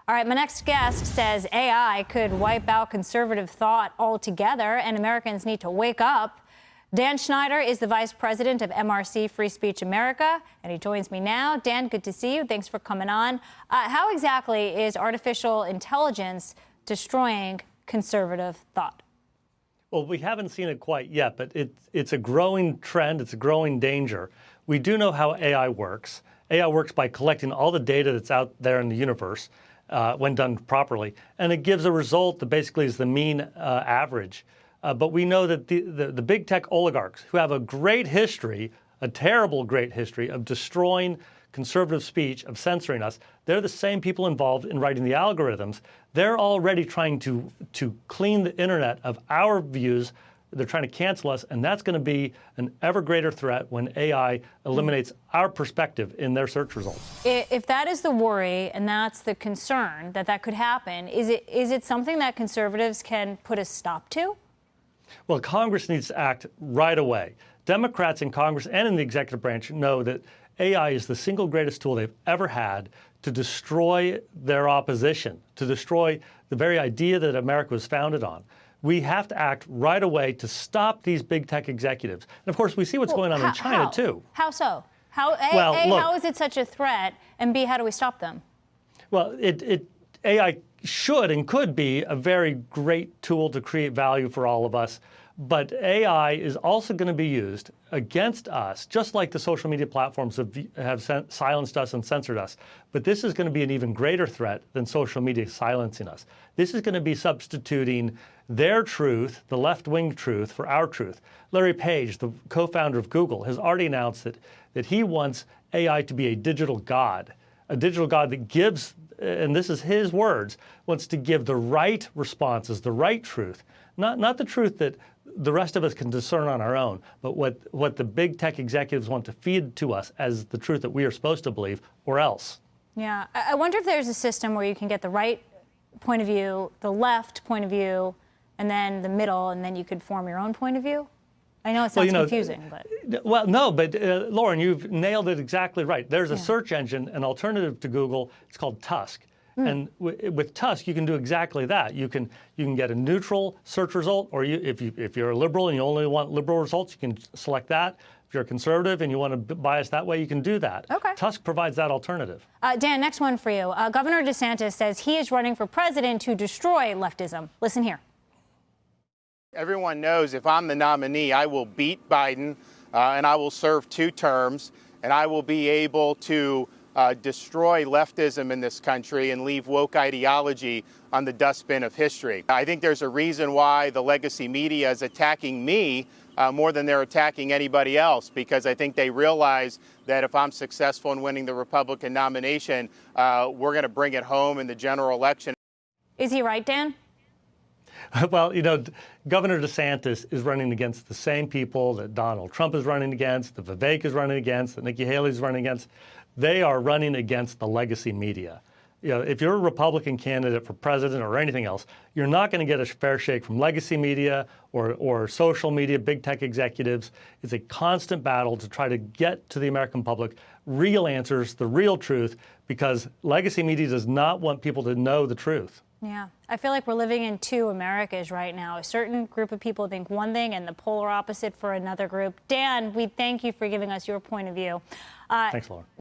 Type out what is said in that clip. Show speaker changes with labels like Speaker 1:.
Speaker 1: All right, my next guest says AI could wipe out conservative thought altogether, and Americans need to wake up. Dan Schneider is the vice president of MRC Free Speech America, and he joins me now. Dan, good to see you. Thanks for coming on. How exactly is artificial intelligence destroying conservative thought?
Speaker 2: Well, we haven't seen it quite yet, but it's a growing trend. It's a growing danger. We do know how AI works. AI works by collecting all the data that's out there in the universe when done properly, and it gives a result that basically is the mean average. But we know that the big tech oligarchs, who have a great history, a terrible great history of destroying conservative speech, of censoring us, they're the same people involved in writing the algorithms. They're already trying to clean the internet of our views. They're trying to cancel us, and that's going to be an ever greater threat when AI eliminates our perspective in their search results.
Speaker 1: If that is the worry and that's the concern that could happen, is it something that conservatives can put a stop to?
Speaker 2: Well, Congress needs to act right away. Democrats in Congress and in the executive branch know that AI is the single greatest tool they've ever had to destroy their opposition, to destroy the very idea that America was founded on. We have to act right away to stop these big tech executives. And of course, we see what's going on in China, too.
Speaker 1: How so? How is it such a threat? And B, how do we stop them?
Speaker 2: Well, AI should and could be a very great tool to create value for all of us. But AI is also going to be used against us, just like the social media platforms have silenced us and censored us. But this is going to be an even greater threat than social media silencing us. This is going to be substituting their truth, the left-wing truth, for our truth. Larry Page, the co-founder of Google, has already announced that he wants AI to be a digital god that gives, and this is his words, wants to give the right responses, the right truth, not the truth that the rest of us can discern on our own, but what the big tech executives want to feed to us as the truth that we are supposed to believe, or else.
Speaker 1: Yeah, I wonder if there's a system where you can get the right point of view, the left point of view, and then the middle, and then you could form your own point of view. I know it sounds confusing, but...
Speaker 2: Well, no, but Lauren, you've nailed it exactly right. There's a search engine, an alternative to Google. It's called Tusk. And with Tusk, you can do exactly that. You can get a neutral search result, or if you're a liberal and you only want liberal results, you can select that. If you're a conservative and you want to bias that way, you can do that.
Speaker 1: Okay.
Speaker 2: Tusk provides that alternative.
Speaker 1: Dan, next one for you. Governor DeSantis says he is running for president to destroy leftism. Listen here.
Speaker 3: Everyone knows if I'm the nominee, I will beat Biden and I will serve 2 terms, and I will be able to destroy leftism in this country and leave woke ideology on the dustbin of history. I think there's a reason why the legacy media is attacking me more than they're attacking anybody else, because I think they realize that if I'm successful in winning the Republican nomination, we're going to bring it home in the general election.
Speaker 1: Is he right, Dan?
Speaker 2: Well, Governor DeSantis is running against the same people that Donald Trump is running against, that Vivek is running against, that Nikki Haley is running against. They are running against the legacy media. If you're a Republican candidate for president or anything else, you're not going to get a fair shake from legacy media or social media, big tech executives. It's a constant battle to try to get to the American public real answers, the real truth, because legacy media does not want people to know the truth.
Speaker 1: Yeah, I feel like we're living in 2 Americas right now. A certain group of people think one thing and the polar opposite for another group. Dan, we thank you for giving us your point of view.
Speaker 2: Thanks, Laura.